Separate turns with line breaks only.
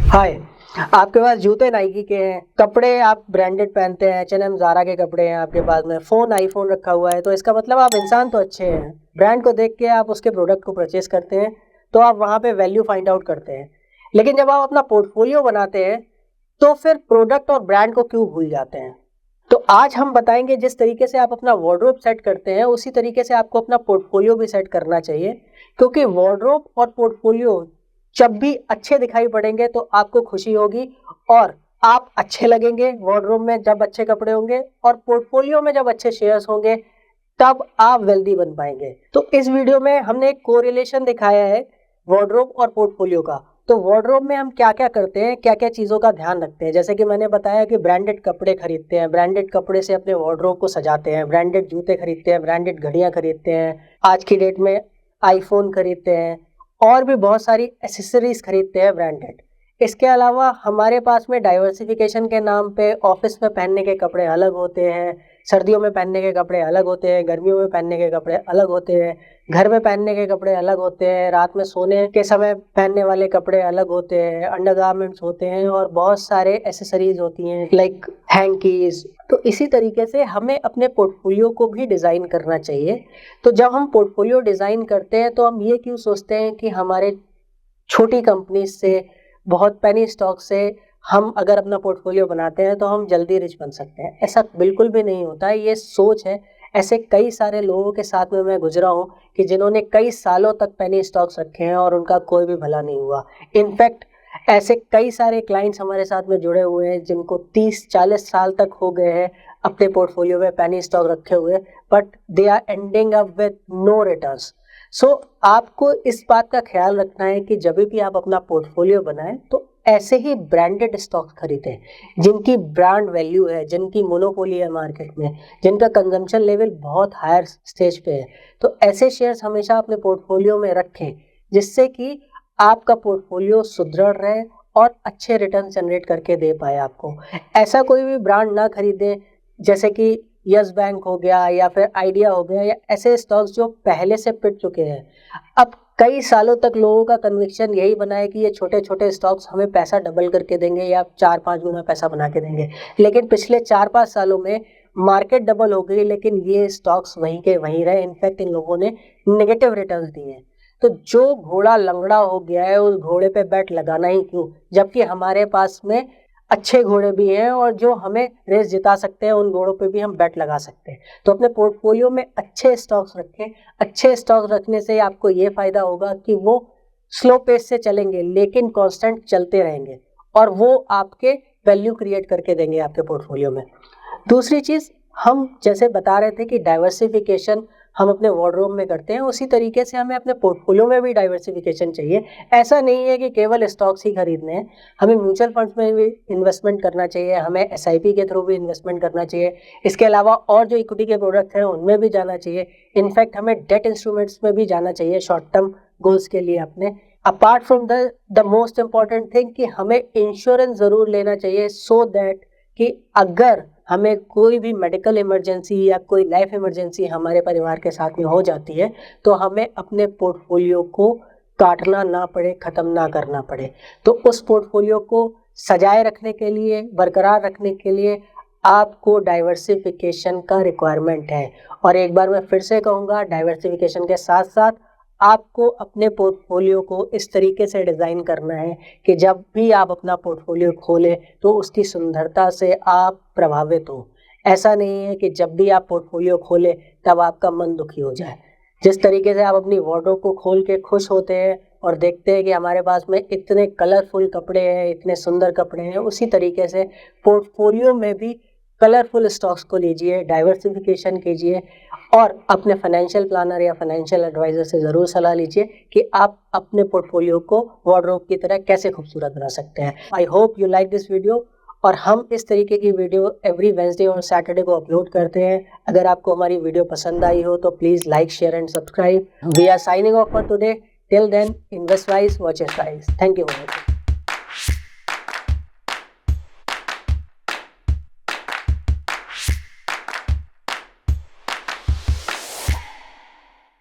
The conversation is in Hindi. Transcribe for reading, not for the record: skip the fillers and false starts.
हाय, आपके पास जूते नाइकी के हैं, कपड़े आप ब्रांडेड पहनते हैं, H&M ज़ारा के कपड़े हैं आपके पास में, फ़ोन आईफ़ोन रखा हुआ है, तो इसका मतलब आप इंसान तो अच्छे हैं। ब्रांड को देख के आप उसके प्रोडक्ट को परचेज़ करते हैं, तो आप वहाँ पे वैल्यू फाइंड आउट करते हैं। लेकिन जब आप अपना पोर्टफोलियो बनाते हैं, तो फिर प्रोडक्ट और ब्रांड को क्यों भूल जाते हैं? तो आज हम बताएँगे जिस तरीके से आप अपना वार्डरोब सेट करते हैं, उसी तरीके से आपको अपना पोर्टफोलियो भी सेट करना चाहिए। क्योंकि वार्डरोब और पोर्टफोलियो जब भी अच्छे दिखाई पड़ेंगे तो आपको खुशी होगी और आप अच्छे लगेंगे वार्डरोब में जब अच्छे कपड़े होंगे और पोर्टफोलियो में जब अच्छे शेयर्स होंगे तब आप वेल्दी बन पाएंगे। तो इस वीडियो में हमने एक कोरिलेशन दिखाया है वार्डरोब और पोर्टफोलियो का। तो वार्डरोब में हम क्या क्या करते हैं, क्या क्या चीज़ों का ध्यान रखते हैं, जैसे कि मैंने बताया कि ब्रांडेड कपड़े खरीदते हैं, ब्रांडेड कपड़े से अपने वार्डरोब को सजाते हैं, ब्रांडेड जूते खरीदते हैं, ब्रांडेड घड़ियाँ खरीदते हैं, आज की डेट में आईफोन खरीदते हैं और भी बहुत सारी एसेसरीज खरीदते हैं ब्रांडेड। इसके अलावा हमारे पास में डाइवर्सिफिकेशन के नाम पे ऑफिस में पहनने के कपड़े अलग होते हैं, सर्दियों में पहनने के कपड़े अलग होते हैं, गर्मियों में पहनने के कपड़े अलग होते हैं, घर में पहनने के कपड़े अलग होते हैं, रात में सोने के समय पहनने वाले कपड़े अलग होते हैं, अंडरगारमेंट्स होते हैं और बहुत सारे एसेसरीज होती हैं लाइक हैंकीज। तो इसी तरीके से हमें अपने पोर्टफोलियो को भी डिज़ाइन करना चाहिए। तो जब हम पोर्टफोलियो डिज़ाइन करते हैं तो हम ये क्यों सोचते हैं कि हमारे छोटी कंपनी से, बहुत पेनी स्टॉक से हम अगर अपना पोर्टफोलियो बनाते हैं तो हम जल्दी रिच बन सकते हैं। ऐसा बिल्कुल भी नहीं होता है, ये सोच है। ऐसे कई सारे लोगों के साथ में मैं गुजरा हूँ कि जिन्होंने कई सालों तक पेनी स्टॉक्स रखे हैं और उनका कोई भी भला नहीं हुआ। इनफैक्ट ऐसे कई सारे क्लाइंट्स हमारे साथ में जुड़े हुए हैं जिनको 30-40 साल तक हो गए हैं अपने पोर्टफोलियो में पेनी स्टॉक रखे हुए, but they are ending up with no returns. So आपको इस बात का ख्याल रखना है कि जब भी आप अपना पोर्टफोलियो बनाएं तो ऐसे ही ब्रांडेड स्टॉक्स खरीदें जिनकी ब्रांड वैल्यू है, जिनकी मोनोपोली है मार्केट में, जिनका कंजम्पशन लेवल बहुत हायर स्टेज पे है। तो ऐसे शेयर्स हमेशा अपने पोर्टफोलियो में रखें जिससे कि आपका पोर्टफोलियो सुदृढ़ रहे और अच्छे रिटर्न जनरेट करके दे पाए आपको। ऐसा कोई भी ब्रांड ना खरीदें जैसे कि यस बैंक हो गया या फिर आइडिया हो गया या ऐसे स्टॉक्स जो पहले से पिट चुके हैं। अब कई सालों तक लोगों का कन्विक्शन यही बना है कि ये छोटे छोटे स्टॉक्स हमें पैसा डबल करके देंगे या 4-5 गुना पैसा बना के देंगे, लेकिन पिछले 4-5 सालों में मार्केट डबल हो गई लेकिन ये स्टॉक्स वहीं के वहीं रहे। इनफैक्ट इन लोगों ने नेगेटिव रिटर्न्स दिए हैं। तो जो घोड़ा लंगड़ा हो गया है उस घोड़े पे बैट लगाना ही क्यों, जबकि हमारे पास में अच्छे घोड़े भी हैं और जो हमें रेस जिता सकते हैं, उन घोड़ों पे भी हम बैट लगा सकते हैं। तो अपने पोर्टफोलियो में अच्छे स्टॉक्स रखें। अच्छे स्टॉक्स रखने से आपको ये फ़ायदा होगा कि वो स्लो पेस से चलेंगे लेकिन कांस्टेंट चलते रहेंगे और वो आपके वैल्यू क्रिएट करके देंगे आपके पोर्टफोलियो में। दूसरी चीज़, हम जैसे बता रहे थे कि डाइवर्सिफिकेशन हम अपने वार्डरोब में करते हैं, उसी तरीके से हमें अपने पोर्टफोलियो में भी डाइवर्सिफिकेशन चाहिए। ऐसा नहीं है कि केवल स्टॉक्स ही खरीदने हैं, हमें म्यूचुअल फंड्स में भी इन्वेस्टमेंट करना चाहिए, हमें एसआईपी के थ्रू भी इन्वेस्टमेंट करना चाहिए। इसके अलावा और जो इक्विटी के प्रोडक्ट हैं उनमें भी जाना चाहिए। इनफैक्ट हमें डेट इंस्ट्रूमेंट्स में भी जाना चाहिए शॉर्ट टर्म गोल्स के लिए अपने। Apart from the most important thing कि हमें इंश्योरेंस ज़रूर लेना चाहिए सो दैट कि अगर हमें कोई भी मेडिकल इमरजेंसी या कोई लाइफ इमरजेंसी हमारे परिवार के साथ में हो जाती है तो हमें अपने पोर्टफोलियो को काटना ना पड़े, ख़त्म ना करना पड़े। तो उस पोर्टफोलियो को सजाए रखने के लिए, बरकरार रखने के लिए आपको डाइवर्सिफिकेशन का रिक्वायरमेंट है। और एक बार मैं फिर से कहूँगा, डाइवर्सिफिकेशन के साथ साथ आपको अपने पोर्टफोलियो को इस तरीके से डिज़ाइन करना है कि जब भी आप अपना पोर्टफोलियो खोलें तो उसकी सुंदरता से आप प्रभावित हो। ऐसा नहीं है कि जब भी आप पोर्टफोलियो खोलें तब आपका मन दुखी हो जाए। जिस तरीके से आप अपनी वार्डरोब को खोल के खुश होते हैं और देखते हैं कि हमारे पास में इतने कलरफुल कपड़े हैं, इतने सुंदर कपड़े हैं, उसी तरीके से पोर्टफोलियो में भी कलरफुल स्टॉक्स को लीजिए, डाइवर्सिफिकेशन कीजिए और अपने फाइनेंशियल प्लानर या फाइनेंशियल एडवाइज़र से ज़रूर सलाह लीजिए कि आप अपने पोर्टफोलियो को वार्डरोब की तरह कैसे खूबसूरत बना सकते हैं। I hope you like this video. और हम इस तरीके की वीडियो एवरी वेंसडे और सैटरडे को अपलोड करते हैं। अगर आपको हमारी वीडियो पसंद आई हो तो please like, share and subscribe. We are signing off for today. Till then, invest wise, watch wise. Thank you.